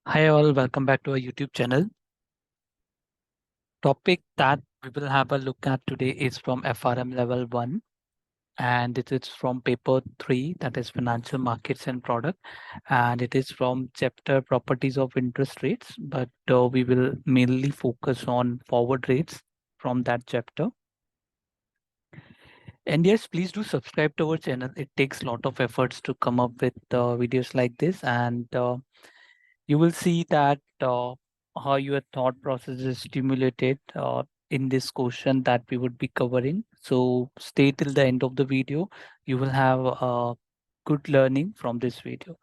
Hi all, welcome back to our YouTube channel. Topic that we will have a look at today is from FRM level 1 and it is from paper 3, that is financial markets and product, and it is from chapter properties of interest rates, but we will mainly focus on forward rates from that chapter. And yes, please do subscribe to our channel. It takes a lot of efforts to come up with videos like this, and you will see that how your thought process is stimulated in this question that we would be covering. So stay till the end of the video. You will have good learning from this video.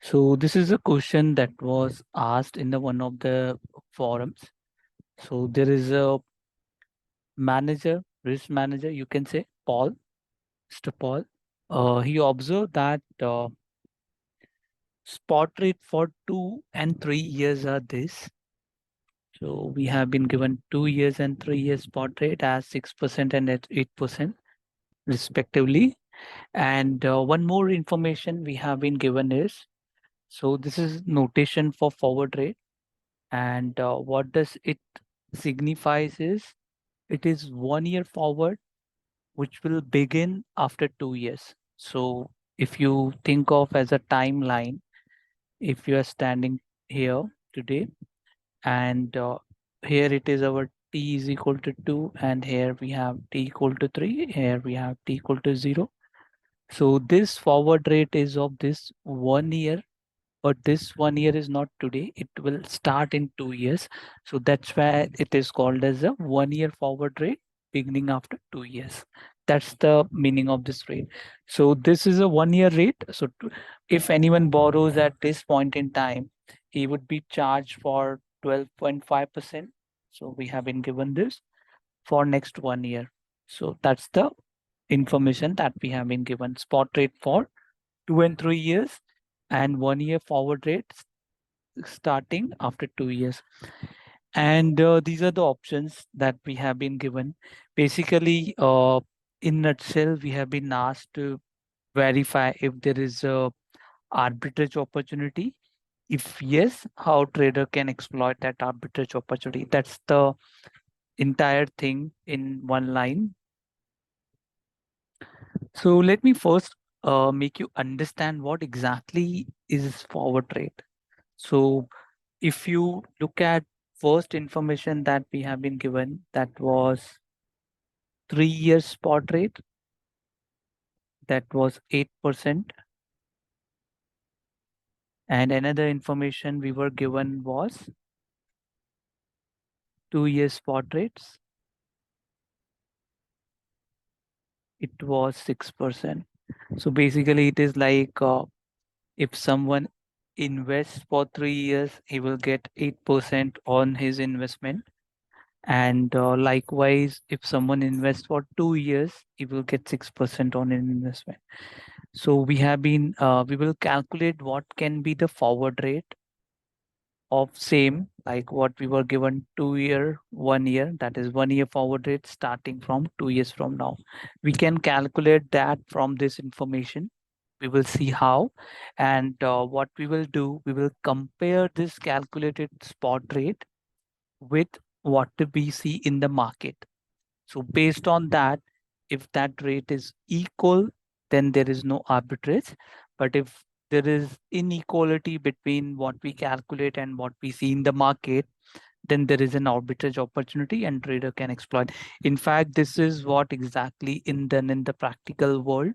So this is a question that was asked in the one of the forums. So there is a manager, risk manager, you can say Paul, Mr. Paul. He observed that spot rate for 2 and 3 years are this. So we have been given 2 years and 3 years spot rate as 6% and at 8% respectively. And one more information we have been given is, so this is notation for forward rate. And what does it signifies is, it is 1 year forward, which will begin after 2 years. So if you think of as a timeline, if you are standing here today, and here it is our t is equal to 2, and here we have t equal to 3, here we have t equal to 0. So this forward rate is of this 1 year, but this 1 year is not today, it will start in 2 years. So that's why it is called as a 1 year forward rate beginning after 2 years. That's the meaning of this rate. So this is a 1 year rate. So if anyone borrows at this point in time, he would be charged for 12.5%. So we have been given this for next 1 year. So that's the information that we have been given. Spot rate for 2 and 3 years, and 1 year forward rate starting after 2 years. And these are the options that we have been given. Basically, in nutshell, we have been asked to verify if there is a arbitrage opportunity. If yes, how trader can exploit that arbitrage opportunity. That's the entire thing in one line. So let me first make you understand what exactly is forward rate. So if you look at first information that we have been given, that was 3 years spot rate, that was 8%. And another information we were given was 2 years spot rates, it was 6%. So basically it is like if someone invests for 3 years, he will get 8% on his investment. And likewise, if someone invests for 2 years, he will get 6% on an investment. So we have been, we will calculate what can be the forward rate of same, like what we were given 2 year, 1 year, that is 1 year forward rate starting from 2 years from now. We can calculate that from this information. We will see how. And what we will do, we will compare this calculated spot rate with what we see in the market. So based on that, if that rate is equal, then there is no arbitrage. But if there is inequality between what we calculate and what we see in the market, then there is an arbitrage opportunity and trader can exploit. In fact, this is what exactly done in the practical world.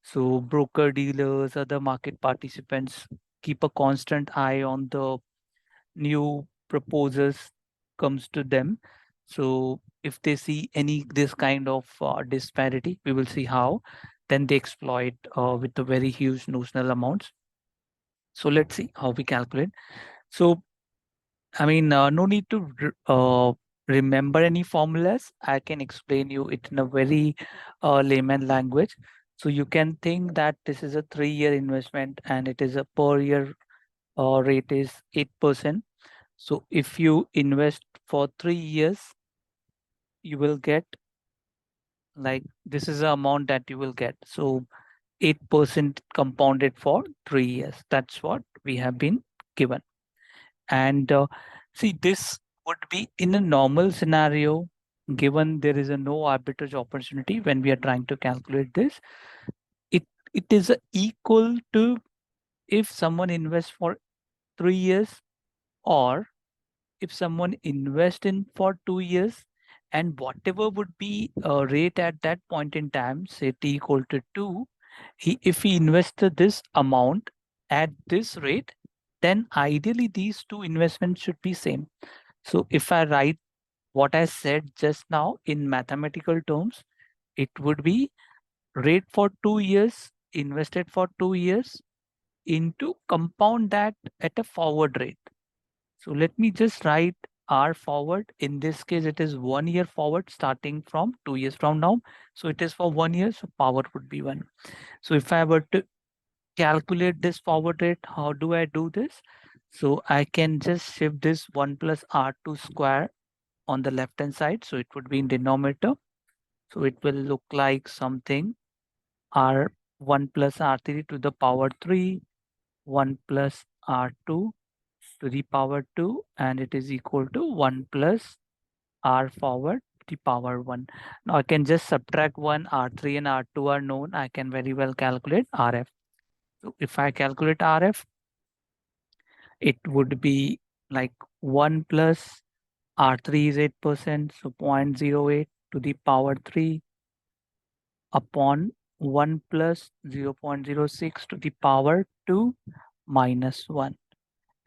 So broker dealers, other market participants keep a constant eye on the new proposals comes to them. So if they see any this kind of disparity, we will see how. Then they exploit with the very huge notional amounts. So let's see how we calculate. So I mean, no need to remember any formulas. I can explain you it in a very layman language. So you can think that this is a 3 year investment and it is a per year rate is 8%. So if you invest for 3 years, you will get, like, this is the amount that you will get. So 8% compounded for 3 years. That's what we have been given. And see, this would be in a normal scenario, given there is a no arbitrage opportunity when we are trying to calculate this. It it is equal to if someone invests for 3 years, or if someone invest in for 2 years, and whatever would be a rate at that point in time, say t equal to 2, if he invested this amount at this rate, then ideally these two investments should be same. So if I write what I said just now in mathematical terms, it would be rate for 2 years, invested for 2 years, into compound that at a forward rate. So let me just write R forward. In this case, it is 1 year forward starting from 2 years from now. So it is for 1 year, so power would be 1. So if I were to calculate this forward rate, how do I do this? So I can just shift this 1 plus R2 square on the left hand side. So it would be in denominator. So it will look like something R1 plus R3 to the power 3, 1 plus R2 to the power 2, and it is equal to 1 plus R forward to the power 1. Now I can just subtract 1, R3 and R2 are known. I can very well calculate RF. So if I calculate RF, it would be like 1 plus R3 is 8%, so 0.08 to the power 3 upon 1 plus 0.06 to the power 2 minus 1.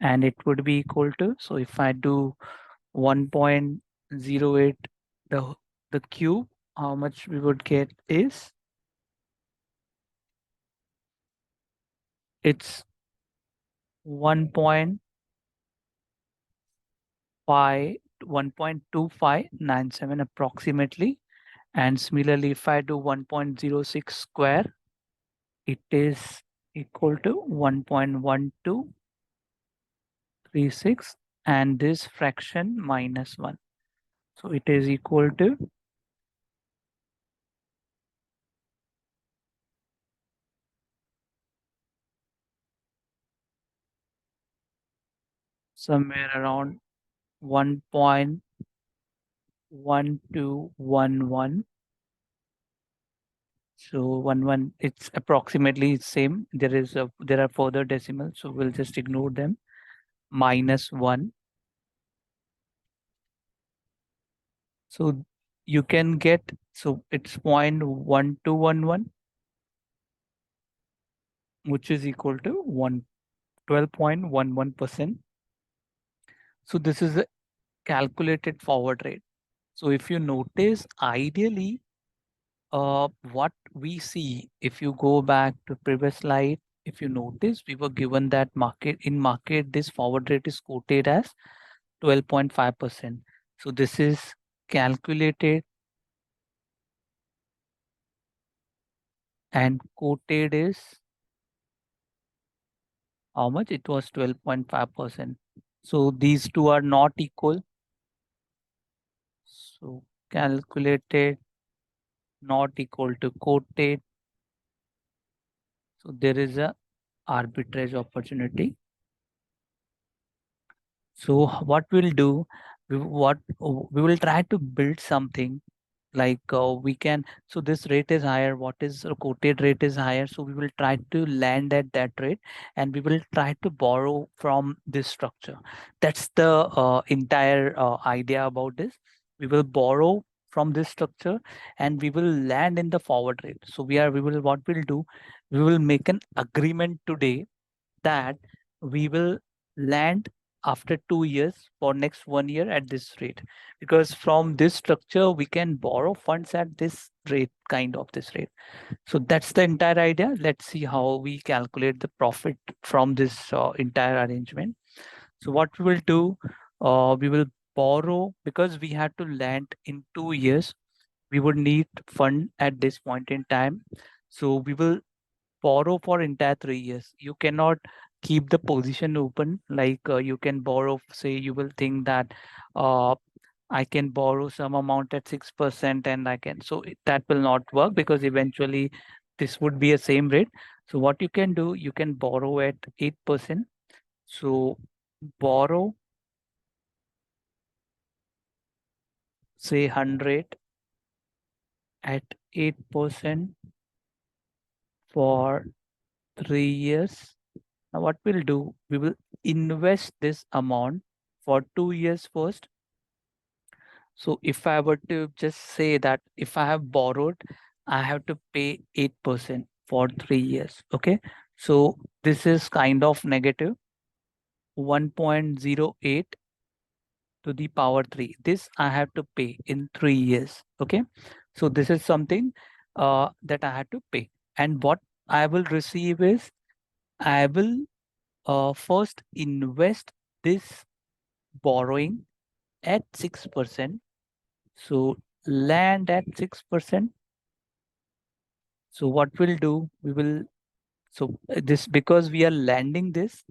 And it would be equal to, so if I do 1.08, the cube, how much we would get is, it's 1.2597 approximately. And similarly, if I do 1.06 square, it is equal to 1.1236, and this fraction minus 1. So it is equal to somewhere around 1.1211. So 11, it's approximately same. There are further decimals, so we'll just ignore them. Minus 1. So you can get, so it's 0.1211, which is equal to 12.11%. So this is a calculated forward rate. So if you notice, ideally, what we see, if you go back to previous slide, if you notice, we were given that in market, this forward rate is quoted as 12.5%. So this is calculated and quoted is how much? It was 12.5%. So these two are not equal. So calculated not equal to quoted. So there is a arbitrage opportunity. So what we'll do, we will try to build something like we can, so this rate is higher, what is quoted rate is higher, so we will try to land at that rate, and we will try to borrow from this structure. That's the entire idea about this. We will borrow from this structure, and we will land in the forward rate. So what we'll do, we will make an agreement today that we will land after 2 years for next 1 year at this rate, because from this structure we can borrow funds at this rate, kind of this rate. So that's the entire idea. Let's see how we calculate the profit from this entire arrangement. So what we will do, we will borrow, because we had to land in 2 years, we would need fund at this point in time. So we will borrow for entire 3 years. You cannot keep the position open. Like you can borrow, say you will think that I can borrow some amount at 6% and I can, so that will not work, because eventually this would be a same rate. So what you can do, you can borrow at 8%. So borrow, say 100 at 8% for 3 years. Now what we'll do, we will invest this amount for 2 years first. So if I were to just say that if I have borrowed, I have to pay 8% for 3 years. Okay. So this is kind of negative 1.08 to the power 3. This I have to pay in 3 years. Okay. So this is something that I had to pay. And what I will receive is I will first invest this borrowing at 6%. So land at 6%. So what we'll do, we will, so this, because we are landing this,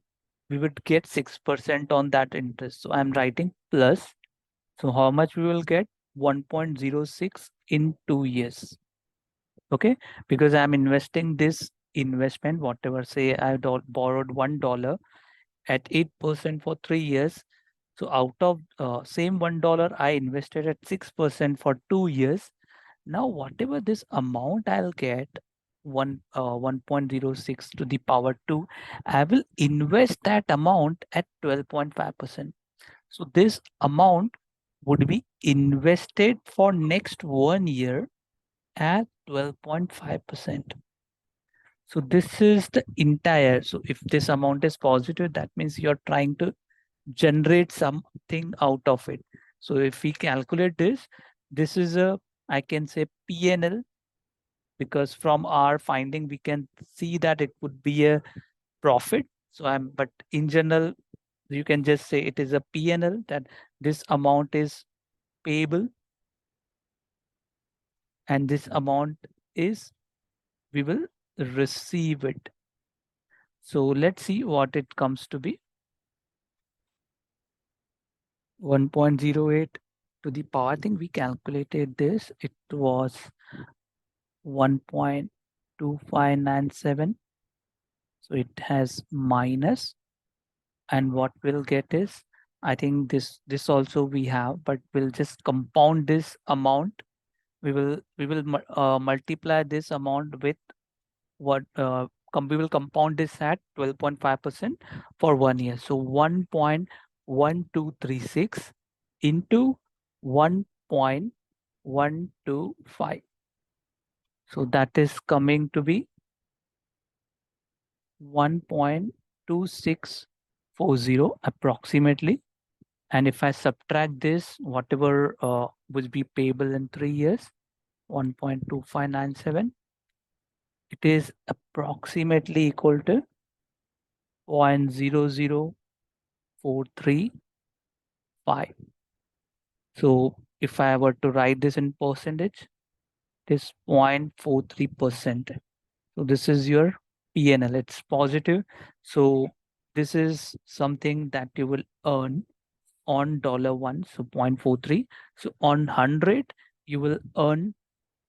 we would get 6% on that interest. So I'm writing plus. So how much we will get? 1.06 in 2 years. Okay. Because I'm investing this investment, whatever, say I borrowed $1 at 8% for 3 years. So out of same $1, I invested at 6% for 2 years. Now, whatever this amount I'll get, 1.06 to the power 2, I will invest that amount at 12.5%. So this amount would be invested for next 1 year at 12.5%. So this is the entire. So if this amount is positive, that means you're trying to generate something out of it. So if we calculate this, this is a, I can say PNL, because from our finding, we can see that it would be a profit. So but in general, you can just say it is a PNL, that this amount is payable and this amount is, we will receive it. So let's see what it comes to be. 1.08 to the power, I think we calculated this, it was 1.2597. So it has minus, and what we'll get is, I think this also we have, but we'll just compound this amount. We will multiply this amount with what we will compound this at 12.5% for 1 year. So 1.1236 into 1.125. So that is coming to be 1.2640 approximately. And if I subtract this, whatever would be payable in 3 years, 1.2597, it is approximately equal to 0.00435. So if I were to write this in percentage, it is 0.43%. So this is your PNL, it's positive. So this is something that you will earn on $1, so 0.43. So on 100, you will earn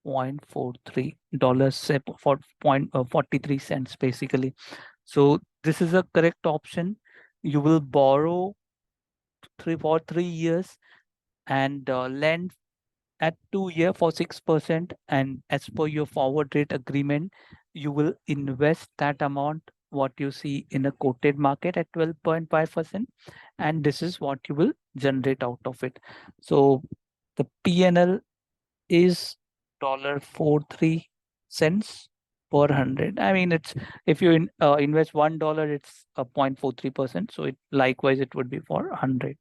$0.43 for 0.43 cents basically. So this is a correct option. You will borrow for 3 years and lend at 2 year for 6%, and as per your forward rate agreement, you will invest that amount what you see in a quoted market at 12.5%, and this is what you will generate out of it. So the PNL is $0.43 per 100. I mean, it's, if you invest $1, it's a 0.43%. So it likewise it would be for 100.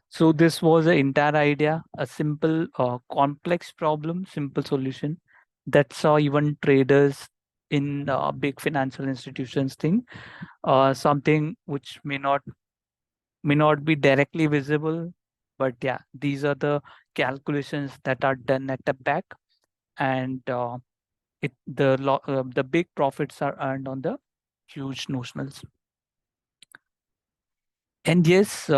So this was the entire idea, a simple, complex problem, simple solution. That's how even traders in big financial institutions think. Something which may not be directly visible, but yeah, these are the calculations that are done at the back, and the big profits are earned on the huge notionals. And yes,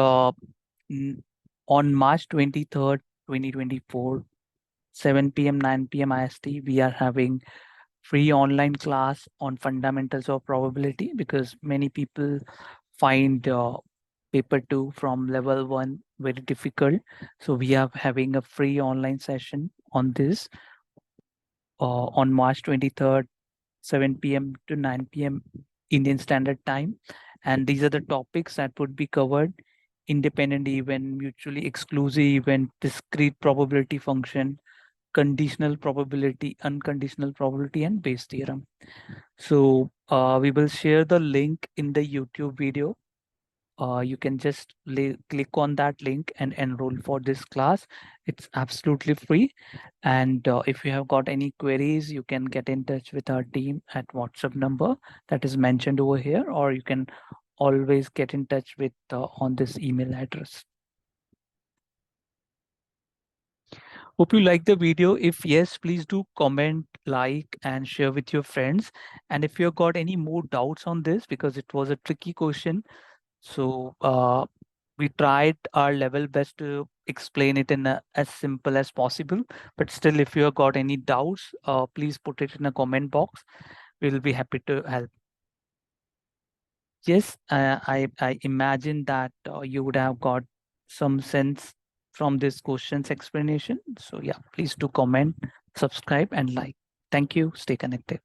on March 23rd, 2024, 7 p.m., 9 p.m. IST, we are having free online class on fundamentals of probability, because many people find paper 2 from level 1 very difficult. So we are having a free online session on this on March 23rd, 7 p.m. to 9 p.m. Indian Standard Time. And these are the topics that would be covered: independent event, mutually exclusive event, discrete probability function, conditional probability, unconditional probability, and Bayes theorem. So we will share the link in the YouTube video. You can just click on that link and enroll for this class. It's absolutely free. And if you have got any queries, you can get in touch with our team at WhatsApp number that is mentioned over here, or you can always get in touch with on this email address. Hope you like the video. If yes, please do comment, like, and share with your friends. And if you've got any more doubts on this, because it was a tricky question, so we tried our level best to explain it in as simple as possible. But still, if you have got any doubts, please put it in a comment box. We'll be happy to help. Yes, I imagine that you would have got some sense from this question's explanation. So yeah, please do comment, subscribe, and like. Thank you. Stay connected.